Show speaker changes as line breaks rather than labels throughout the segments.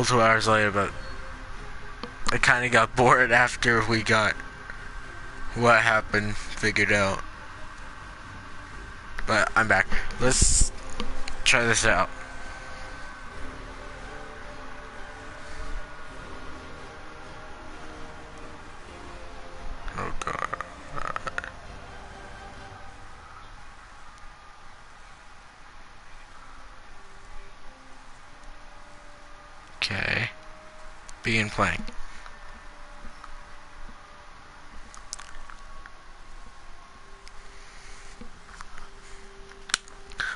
multiple hours later, but I kind of got bored after we got what happened figured out. But I'm back. Let's try this out. Oh god. Okay. Begin playing.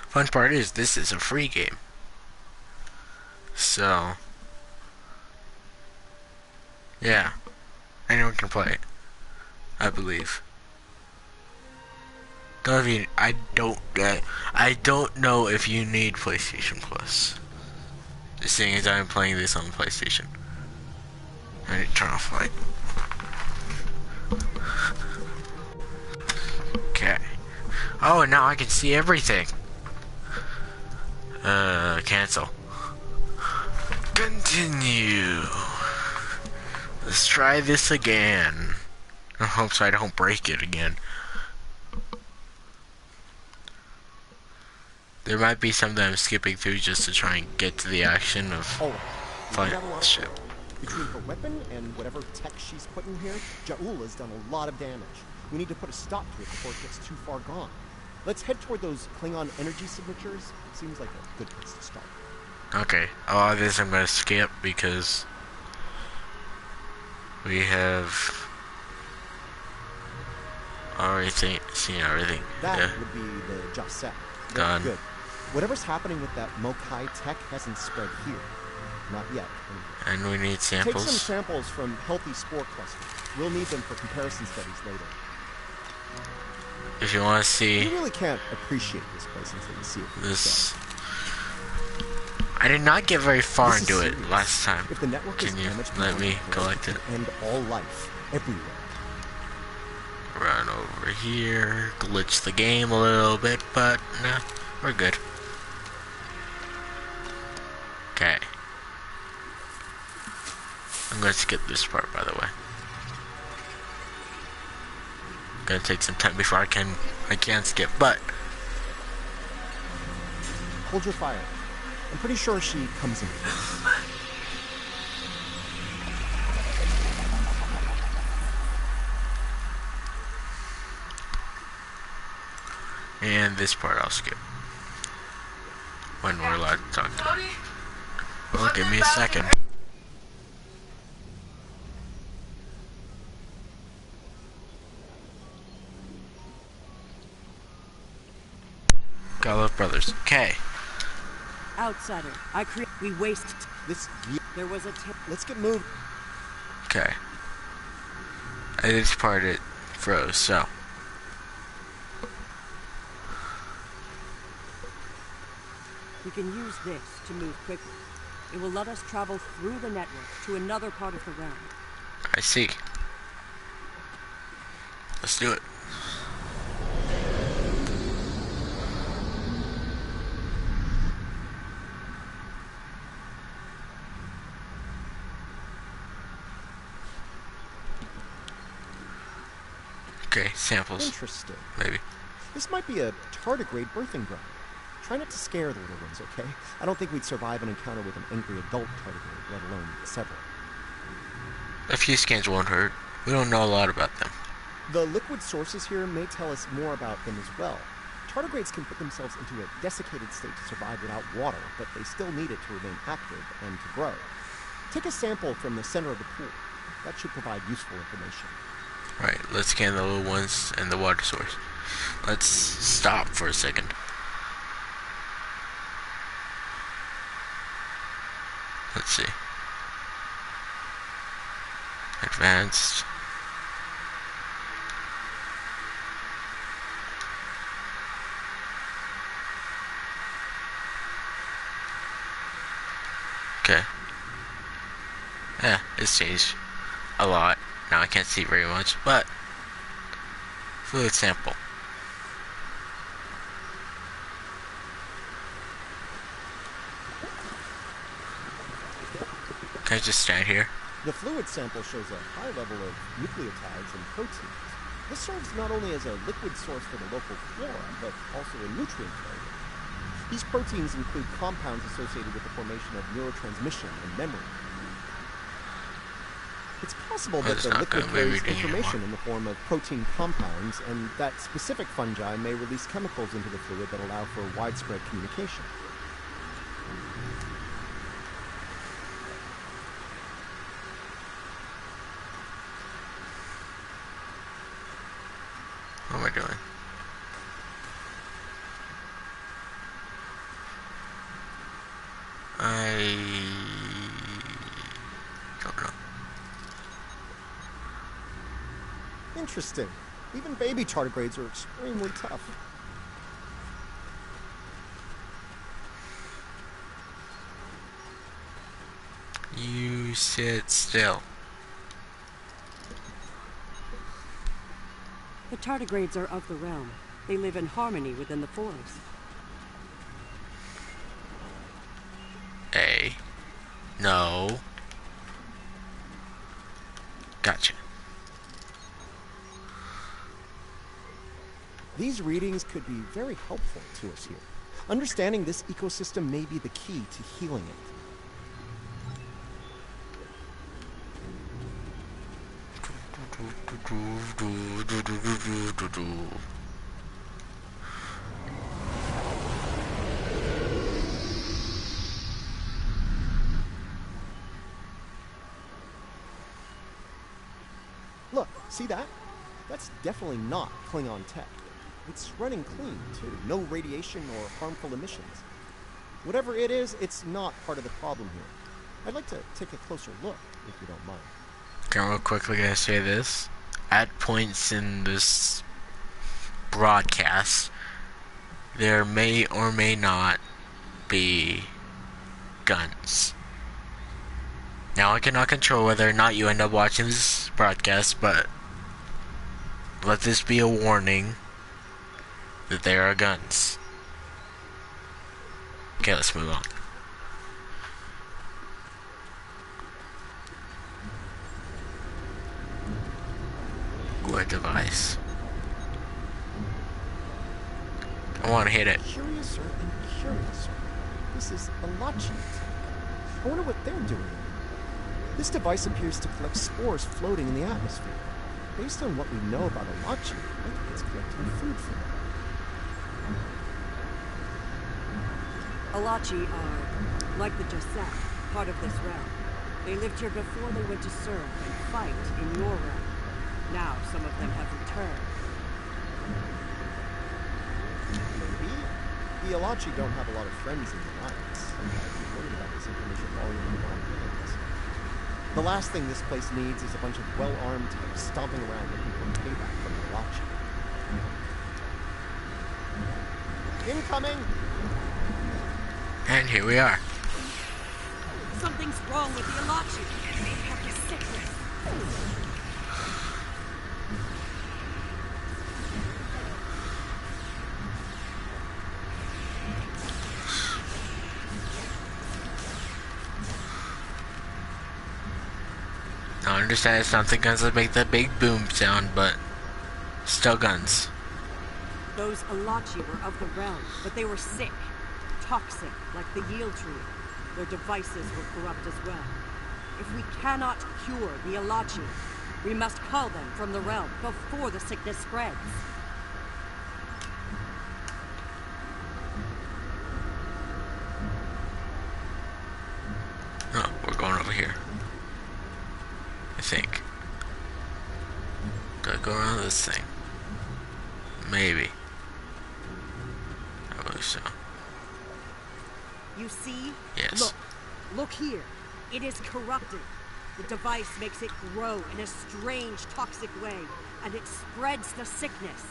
Fun part is this is a free game. So yeah, anyone can play it, I believe. I don't know if you need PlayStation Plus. Just seeing as I'm playing this on PlayStation. I need to turn off light. Okay. Oh, and now I can see everything. Cancel. Continue. Let's try this again. I hope so I don't break it again. There might be some that I'm skipping through just to try and get to the action of finding the ship.
Between her weapon and whatever tech she's put in here, Ja'ula's done a lot of damage. We need to put a stop to it before it gets too far gone. Let's head toward those Klingon energy signatures. Seems like a good place to start.
Okay, a lot of this I'm gonna skip because we have already seen everything.
That would be the Jasek.
Done.
Good. Whatever's happening with that Mokai tech hasn't spread here. Not yet.
And we need samples.
Take some samples from healthy spore clusters. We'll need them for comparison studies later.
If you want to see...
You really can't appreciate this place until you see it for yourself.
I did not get very far into it last time.
If the network
Can you let me collect it?
End all life, everywhere.
Run over here, glitch the game a little bit, but no, we're good. Okay. I'm gonna skip this part, by the way. Gonna take some time before I can skip, but
hold your fire. I'm pretty sure she comes in.
And this part I'll skip. When we're allowed to talk to her. Well, give me a second. Gotta love brothers. Okay.
Outsider, we waste
this.
There was a
let's get moved.
Okay. This part it froze, so.
We can use this to move quickly. It will let us travel through the network to another part of the realm.
I see. Let's do it. Okay, samples.
Interesting.
Maybe.
This might be a tardigrade birthing ground. Try not to scare the little ones, okay? I don't think we'd survive an encounter with an angry adult tardigrade, let alone several.
A few scans won't hurt. We don't know a lot about them.
The liquid sources here may tell us more about them as well. Tardigrades can put themselves into a desiccated state to survive without water, but they still need it to remain active and to grow. Take a sample from the center of the pool. That should provide useful information.
Right, let's scan the little ones and the water source. Let's stop for a second. Let's see. Advanced. Okay. Yeah, it's changed a lot. Now I can't see very much, but fluid sample. I just stand here?
The fluid sample shows a high level of nucleotides and proteins. This serves not only as a liquid source for the local flora, but also a nutrient carrier. These proteins include compounds associated with the formation of neurotransmission and memory. It's possible that the liquid carries information in the form of protein compounds, and that specific fungi may release chemicals into the fluid that allow for widespread communication.
What am I doing? I don't know.
Interesting. Even baby tardigrades are extremely tough.
You sit still.
The tardigrades are of the realm. They live in harmony within the forest.
No. Gotcha.
These readings could be very helpful to us here. Understanding this ecosystem may be the key to healing it. Look, see that? That's definitely not Klingon tech. It's running clean, too. No radiation or harmful emissions. Whatever it is, it's not part of the problem here. I'd like to take a closer look, if you don't mind.
Okay, I'm real quickly gonna say this. At points in this broadcast, there may or may not be guns. Now, I cannot control whether or not you end up watching this broadcast, but let this be a warning that there are guns. Okay, let's move on. What device? I want to hit it.
Curiouser and curiouser. This is a Lachi. I wonder what they're doing. This device appears to collect spores floating in the atmosphere. Based on what we know about a Lachi, I think it's collecting food for them.
Alachi are, like the Josette, part of this realm. They lived here before they went to serve and fight in your realm. Now some of them have returned.
Maybe. The Alachi don't have a lot of friends in the Alliance. I'd be worried about this information volume in our hands. The last thing this place needs is a bunch of well-armed types stomping around looking for payback from the Alachi. Incoming!
And here we are.
Something's wrong with the Alachi. They have the sickness.
I understand it's not the guns that make that big boom sound, but still guns.
Those Alachi were of the realm, but they were sick. Toxic, like the yield tree. Their devices were corrupt as well. If we cannot cure the Alachi, we must cull them from the realm before the sickness spreads.
Oh, we're going over here. I think. Gotta go around this thing. Maybe. I believe so.
You see?
Yes.
Look here. It is corrupted. The device makes it grow in a strange, toxic way, and it spreads the sickness.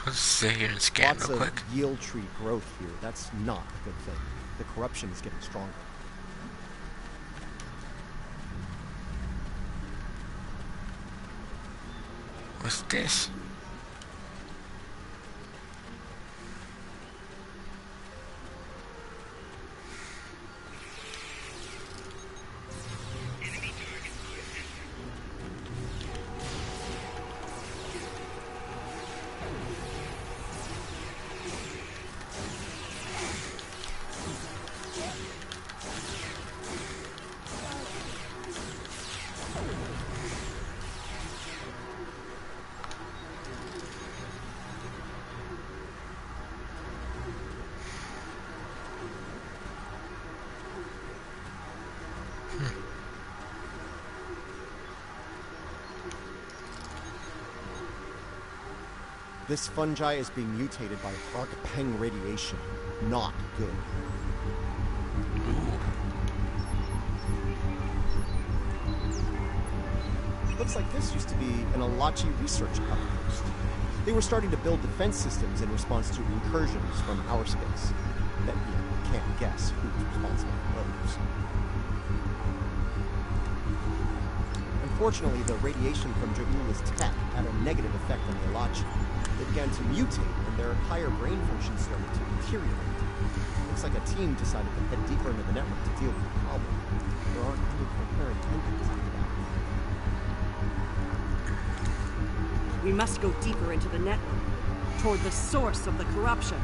I'll just sit here and scan
Lots
real
of
quick.
yield tree growth here. That's not a good thing. The corruption is getting stronger.
What's this?
This fungi is being mutated by arc-peng radiation. Not good. Looks like this used to be an Alachi research outpost. They were starting to build defense systems in response to incursions from our space. Bet you can't guess who was responsible for those. Unfortunately, the radiation from Ja'ula's tech had a negative effect on the Alachi. They began to mutate, and their higher brain functions started to deteriorate. Looks like a team decided to head deeper into the network to deal with the problem. There aren't any coherent endings after that.
We must go deeper into the network, toward the source of the corruption.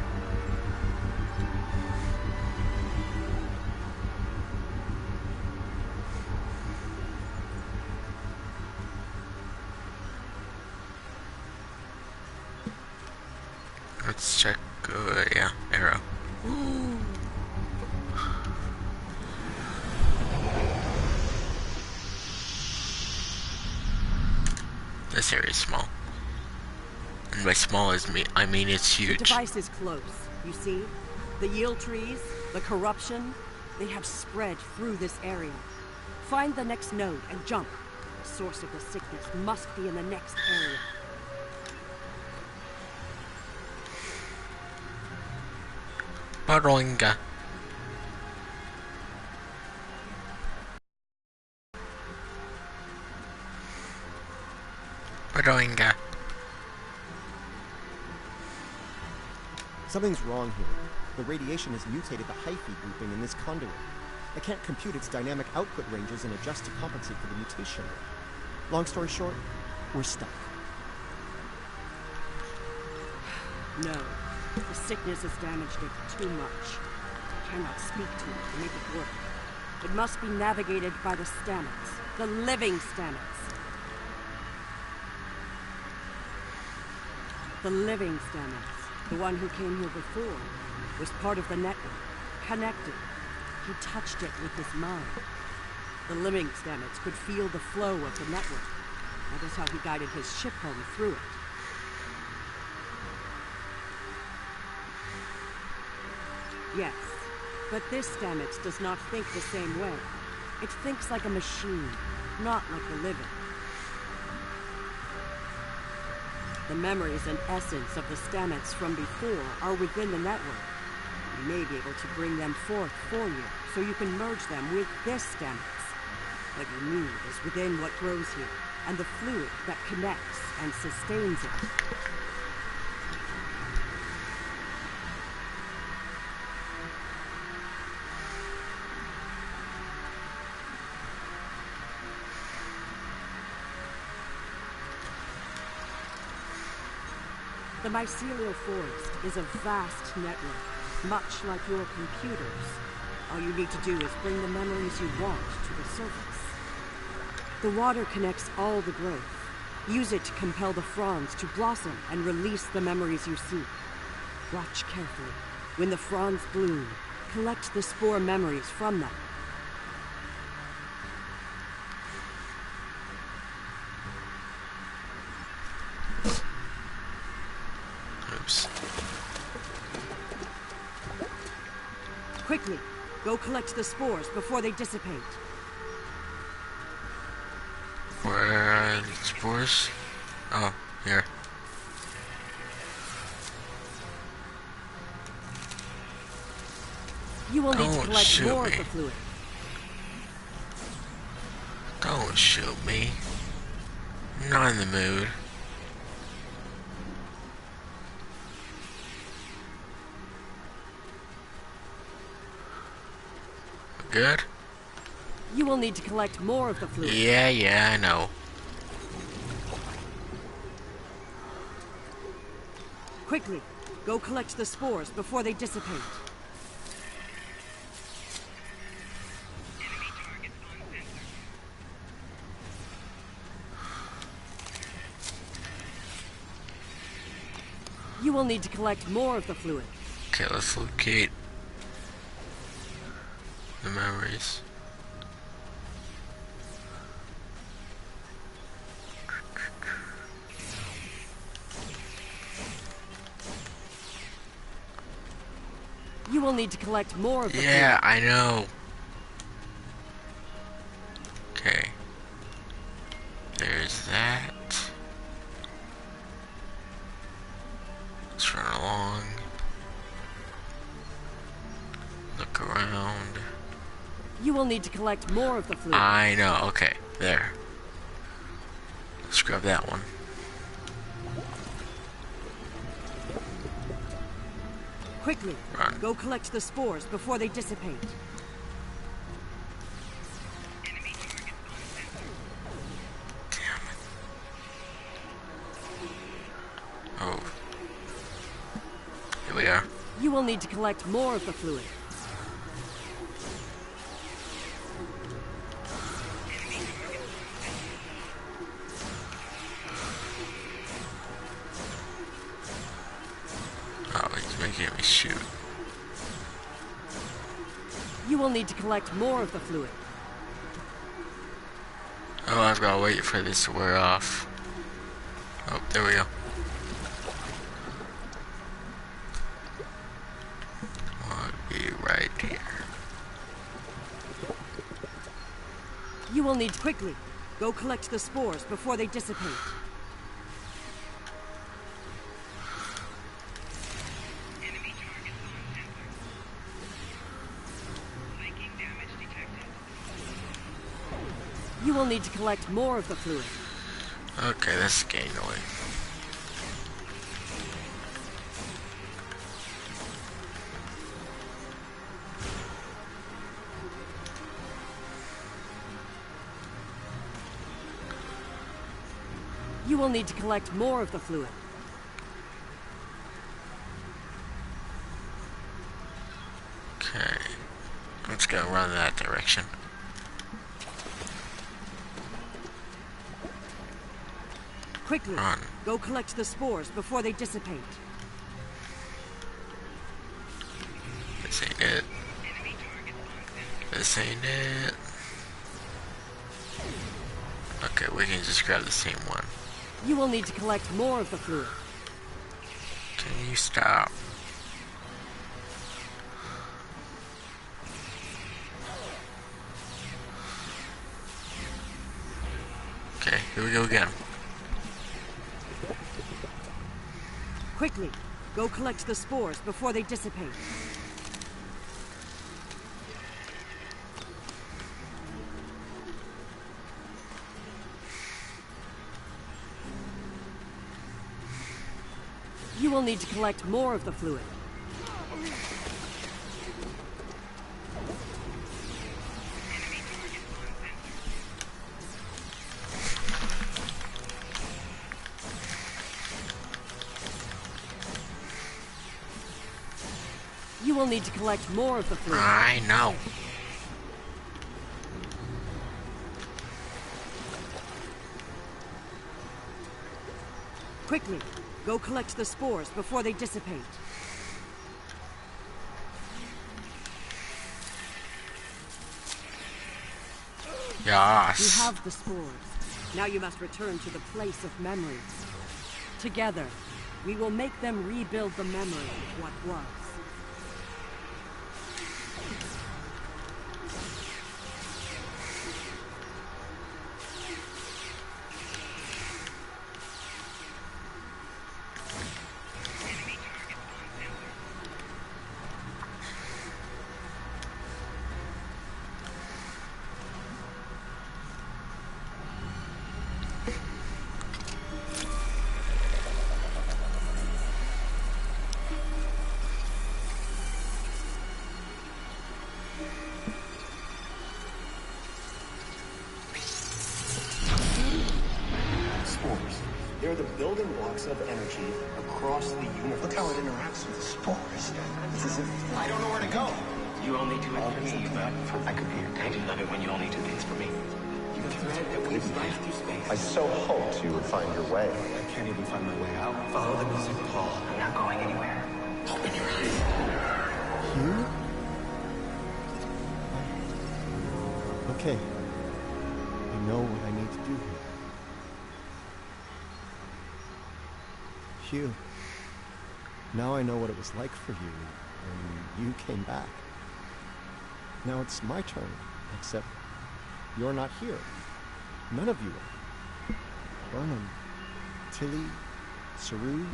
Let's check. Yeah, arrow. This area is small. And by small I mean it's
The
huge.
device is close, you see? The yield trees, the corruption, they have spread through this area. Find the next node and jump. The source of the sickness must be in the next area.
Baronga. Baronga.
Something's wrong here. The radiation has mutated the hyphae grouping in this conduit. I can't compute its dynamic output ranges and adjust to compensate for the mutation. Long story short, we're stuck.
No, the sickness has damaged it too much. I cannot speak to it to make it work. It must be navigated by the stamets, the living stamets. The living stamets, the one who came here before, was part of the network, connected. He touched it with his mind. The living stamets could feel the flow of the network. That is how he guided his ship home through it. Yes, but this stamets does not think the same way. It thinks like a machine, not like the living. The memories and essence of the stamets from before are within the network. We may be able to bring them forth for you, so you can merge them with this stamets. What you need is within what grows here, and the fluid that connects and sustains it. The mycelial forest is a vast network, much like your computers. All you need to do is bring the memories you want to the surface. The water connects all the growth. Use it to compel the fronds to blossom and release the memories you seek. Watch carefully. When the fronds bloom, collect the spore memories from them.
Oops.
Quickly, go collect the spores before they dissipate.
Where are the spores? Oh, here.
You will need to
Don't
collect
shoot
more
me.
of the fluid.
Don't shoot me. I'm not in the mood. Good?
You will need to collect more of the fluid.
Yeah, I know.
Quickly, go collect the spores before they dissipate. You will need to collect more of the fluid.
Okay, let's locate the memories.
You will need to collect more of the
Yeah,
fluid.
I know. Okay. There's that. Let's run along. Look around.
You will need to collect more of the fluid.
I know, okay. There. Let's grab that one.
Quickly,
Run.
go collect the spores before they dissipate.
Damn it. Oh. Here we are.
You will need to collect more of the fluid.
Oh, he's making me shoot.
You will need to collect more of the fluid.
Oh, I've got to wait for this to wear off. Oh, there we go. I'll be right here.
You will need quickly. Go collect the spores before they dissipate. You will need to collect more of the fluid.
Okay, that's getting annoying.
You will need to collect more of the fluid.
Okay. I'm just gonna run in that direction.
Quickly,
Run.
go collect the spores before they dissipate.
This ain't it. This ain't it. Okay, we can just grab the same one.
You will need to collect more of the fluid.
Can you stop? Okay, here we go again.
Quickly, go collect the spores before they dissipate. You will need to collect more of the fluid. You will need to collect more of the fluid.
I know.
Quickly, go collect the spores before they dissipate.
Yes.
You have the spores. Now you must return to the place of memories. Together, we will make them rebuild the memory of what was.
building blocks of energy across the universe. Look how it interacts with the spores. It's as if I don't know where to go.
You only do it for me, but I could be your dad. I do love it when you only do things for me. The thread that weaves life through space.
I so hoped you would find your way.
I can't even find my way out. Follow the music, Paul. I'm not going anywhere. Open your eyes.
Hugh? Okay. I know what I need to do here. Hugh, now I know what it was like for you when you came back. Now it's my turn, except you're not here. None of you are. Burnham, Tilly, Saru,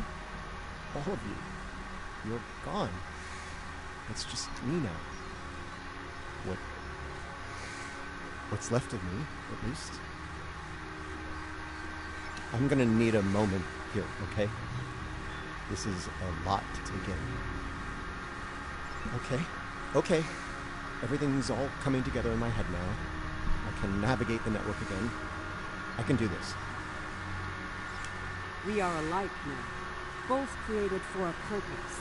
all of you. You're gone. It's just me now. What's left of me, at least. I'm gonna need a moment here, okay? This is a lot to take in. Okay. Everything's all coming together in my head now. I can navigate the network again. I can do this.
We are alike now, both created for a purpose,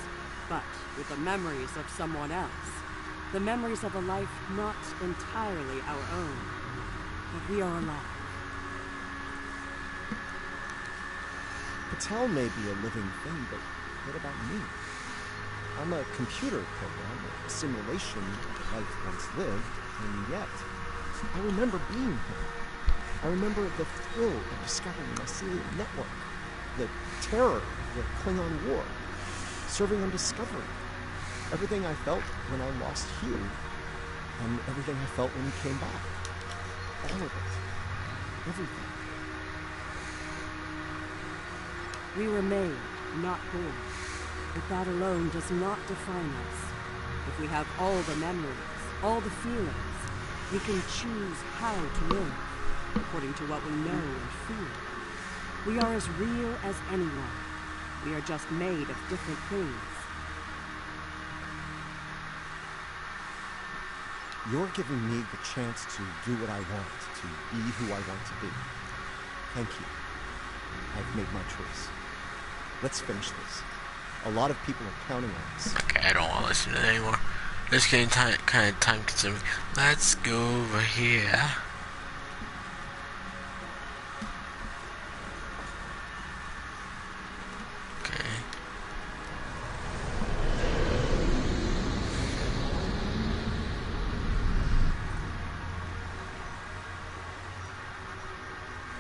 but with the memories of someone else. The memories of a life not entirely our own, but we are alive.
Patel may be a living thing, but what about me? I'm a computer program, a simulation of life once lived, and yet I remember being here. I remember the thrill of discovering the mycelium network, the terror of the Klingon War, serving on Discovery, everything I felt when I lost Hugh, and everything I felt when he came back. All of it. Everything.
We were made, not born. But that alone does not define us. If we have all the memories, all the feelings, we can choose how to live, according to what we know and feel. We are as real as anyone. We are just made of different things.
You're giving me the chance to do what I want, to be who I want to be. Thank you. I've made my choice. Let's finish this. A lot of people are counting on us.
Okay, I don't want to listen to it anymore. This is getting kind of time consuming. Let's go over here. Okay.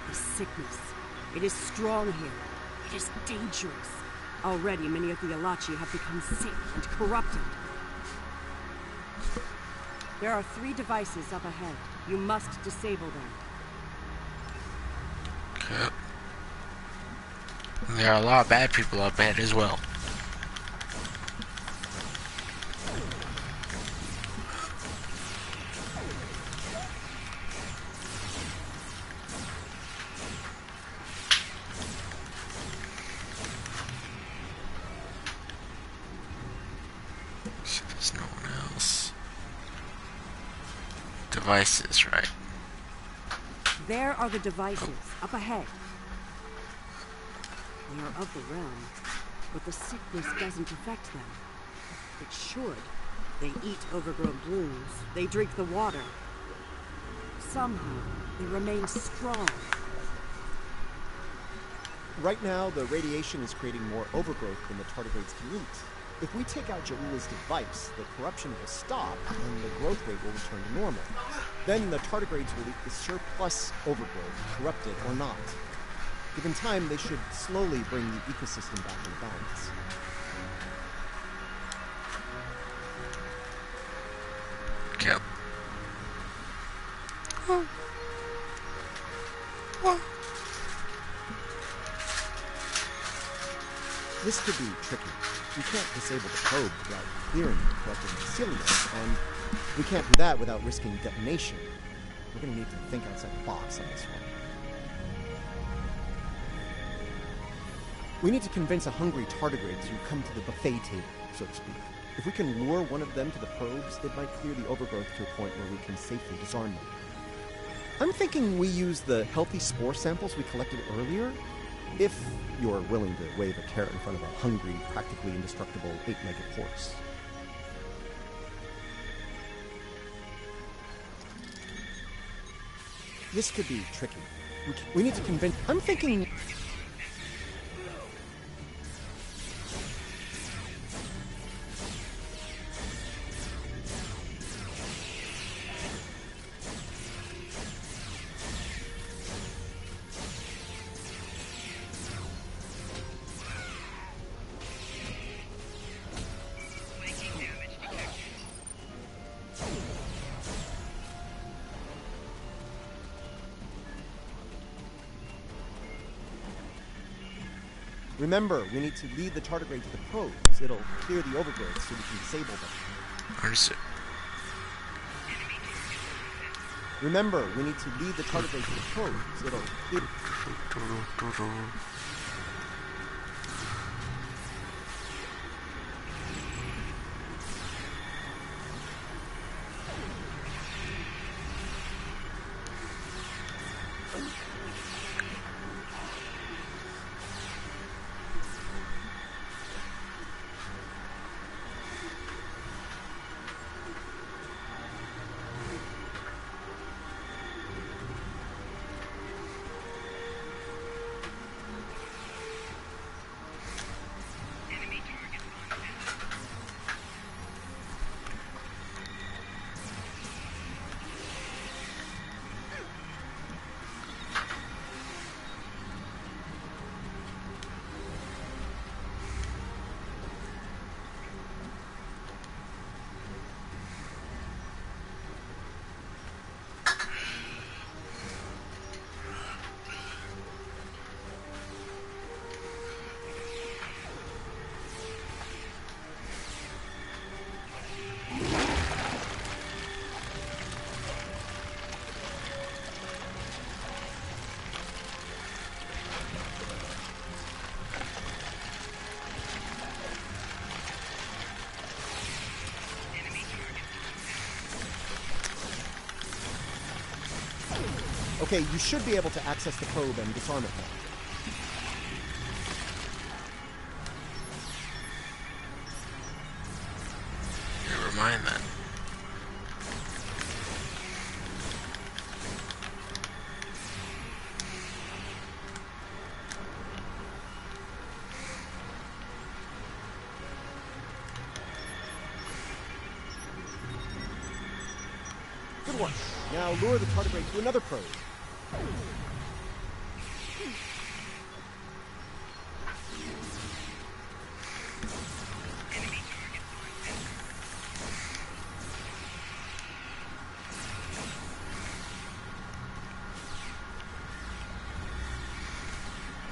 The sickness. It is strong here. It is dangerous. Already, many of the Alachi have become sick and corrupted. There are 3 devices up ahead. You must disable them.
Okay. There are a lot of bad people up ahead as well. There's no one else. Devices, right?
There are the devices, up ahead. They are of the realm, but the sickness doesn't affect them. It should. They eat overgrown blooms. They drink the water. Somehow, they remain strong.
Right now, the radiation is creating more overgrowth than the tardigrades can eat. If we take out Ja'ula's device, the corruption will stop and the growth rate will return to normal. Then the tardigrades will eat the surplus overgrowth, corrupted or not. Given time, they should slowly bring the ecosystem back into balance.
Yep. Well.
This could be tricky. We can't disable the probe without clearing the corrupted mycelium, and we can't do that without risking detonation. We're going to need to think outside the box on this one. We need to convince a hungry tardigrade to come to the buffet table, so to speak. If we can lure one of them to the probes, it might clear the overgrowth to a point where we can safely disarm them. I'm thinking we use the healthy spore samples we collected earlier. If you're willing to wave a carrot in front of a hungry, practically indestructible 8-legged horse. This could be tricky. We need to convince... I'm thinking... Remember, we need to lead the tardigrade to the probes. It'll clear the overgrowth so we can disable them.
Understood.
Remember, we need to lead the tardigrade to the probes. It'll clear... Okay, you should be able to access the probe and disarm it now.
Never mind then.
Good one. Now lure the tardigrade to another probe.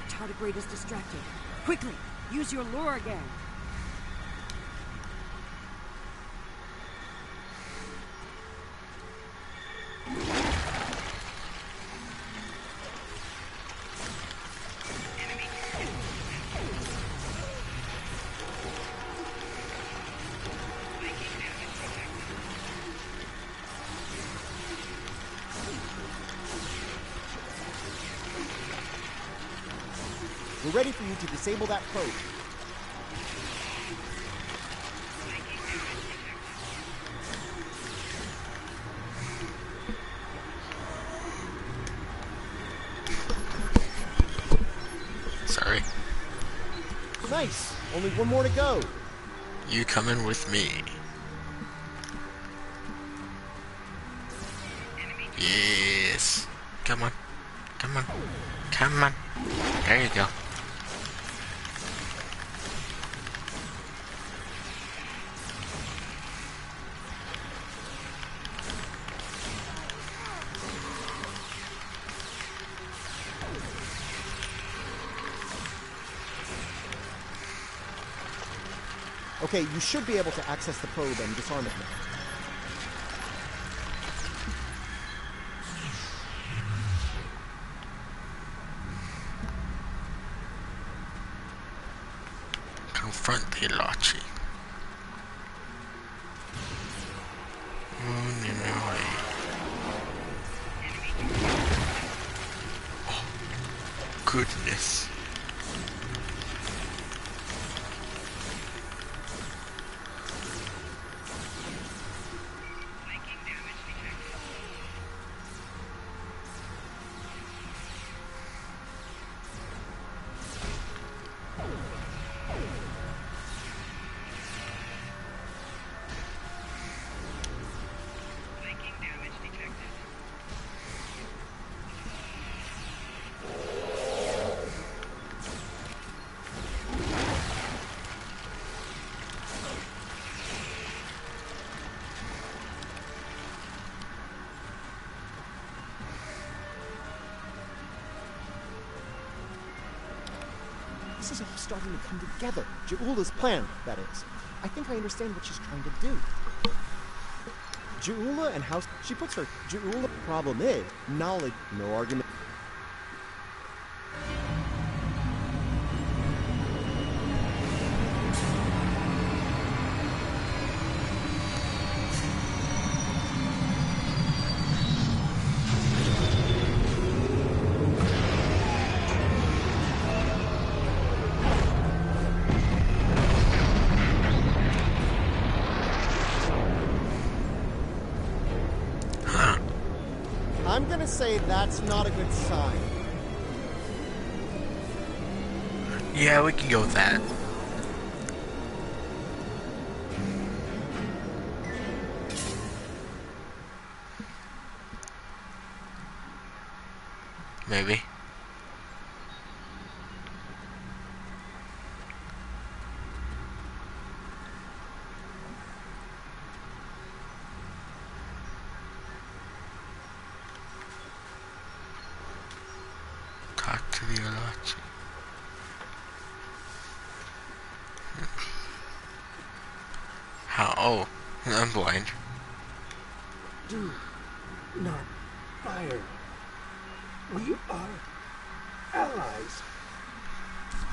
Tardigrade is distracted. Quickly, use your lure again.
We're ready for you to disable that probe.
Sorry.
Nice. Only one more to go.
You coming with me? Yes. Come on. Come on. Come on. There you go.
Okay, you should be able to access the probe and disarm it now.
Confront the Ilachi. Oh, goodness.
This is all starting to come together. Ju'ula's plan, that is. I think I understand what she's trying to do. Ju'ula and how she puts her Ju'ula problem is knowledge, no argument. I'm gonna say that's not a good sign.
Yeah, we can go with that. Maybe. Talk to the Alachi. How? Oh, I'm blind.
Do not fire. We are allies.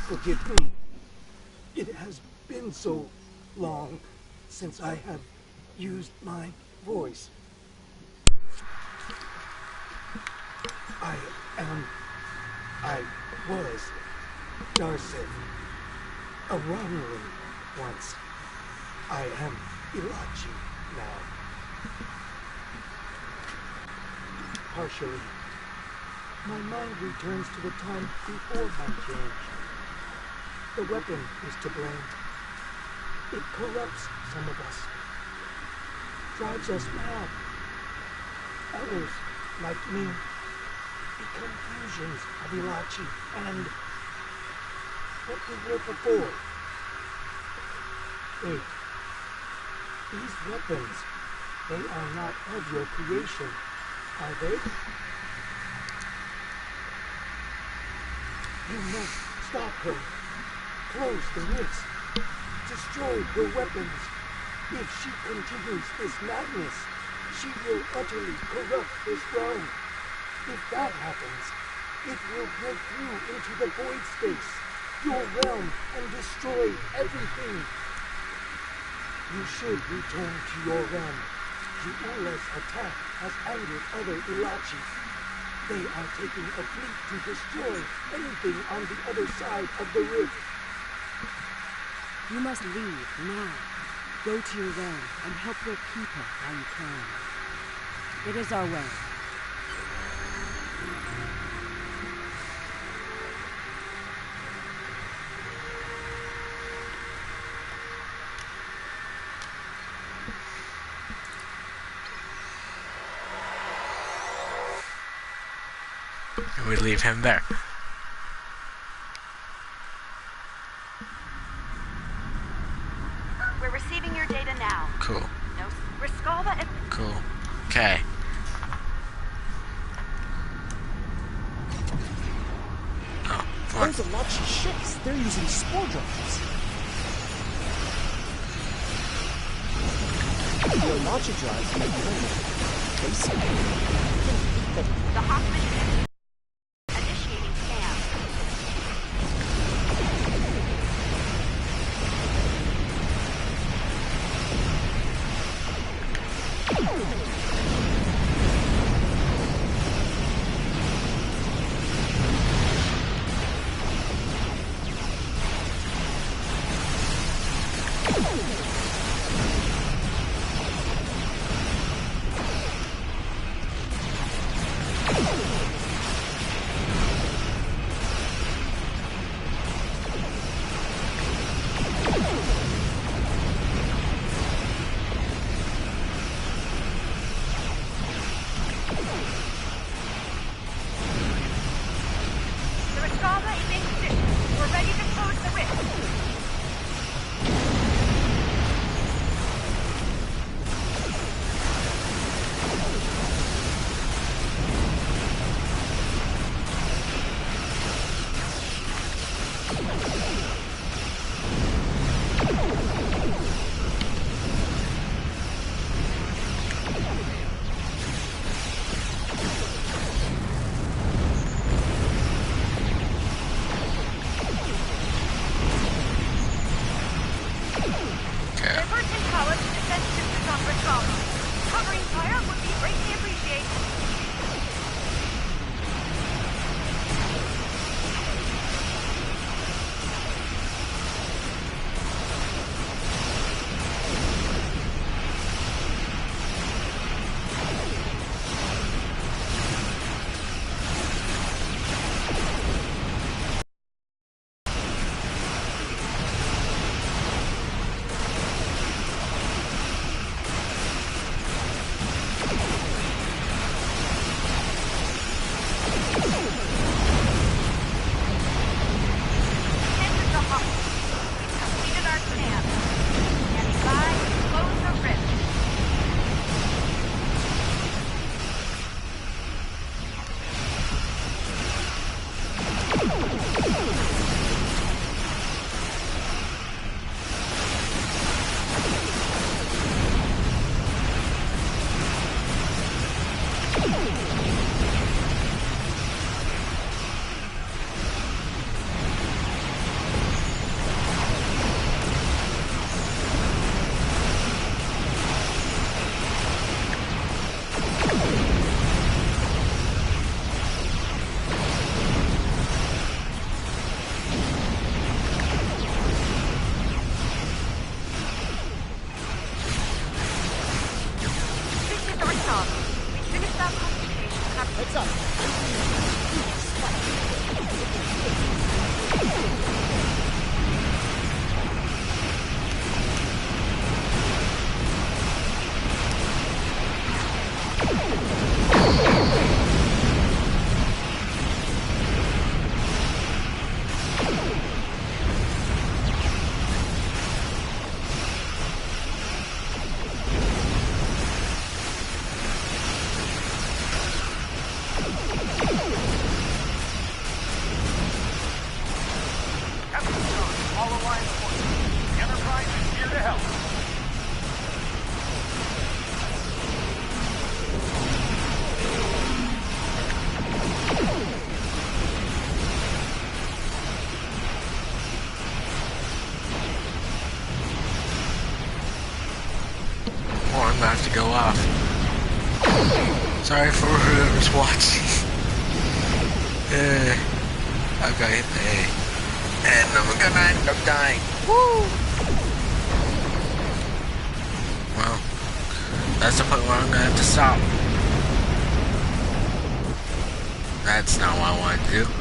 Forgive me. It has been so long since I have used my voice. I was Darcy, a Romulan once. I am Ilachi now. Partially. My mind returns to the time before my change. The weapon is to blame. It corrupts some of us. Drives us mad. Others, like me, become fusions of Ilachi and what we were before. Wait. These weapons, they are not of your creation, are they? You must stop her. Close the rifts. Destroy her weapons. If she continues this madness, she will utterly corrupt this realm. If that happens, it will break through into the void space, your realm, and destroy everything. You should return to your realm. Ju'ula's attack has angered other Ilachi. They are taking a fleet to destroy anything on the other side of the rift.
You must leave now. Go to your realm and help your people while you can. It is our way.
We leave him there.
We're receiving your data now.
Cool.
No, Riskalva and...
Cool. Okay. Oh, come on.
Those Alachi ships, they're using spore drives. The Alachi drives make
The Hawkman initiating scan.
Alliance forces. The Enterprise is here to help.
Oh, I'm gonna have to go off. Sorry for whoever's watching. Okay, and I'm gonna end up dying. Woo! Well, that's the point where I'm gonna have to stop. That's not what I wanted to do.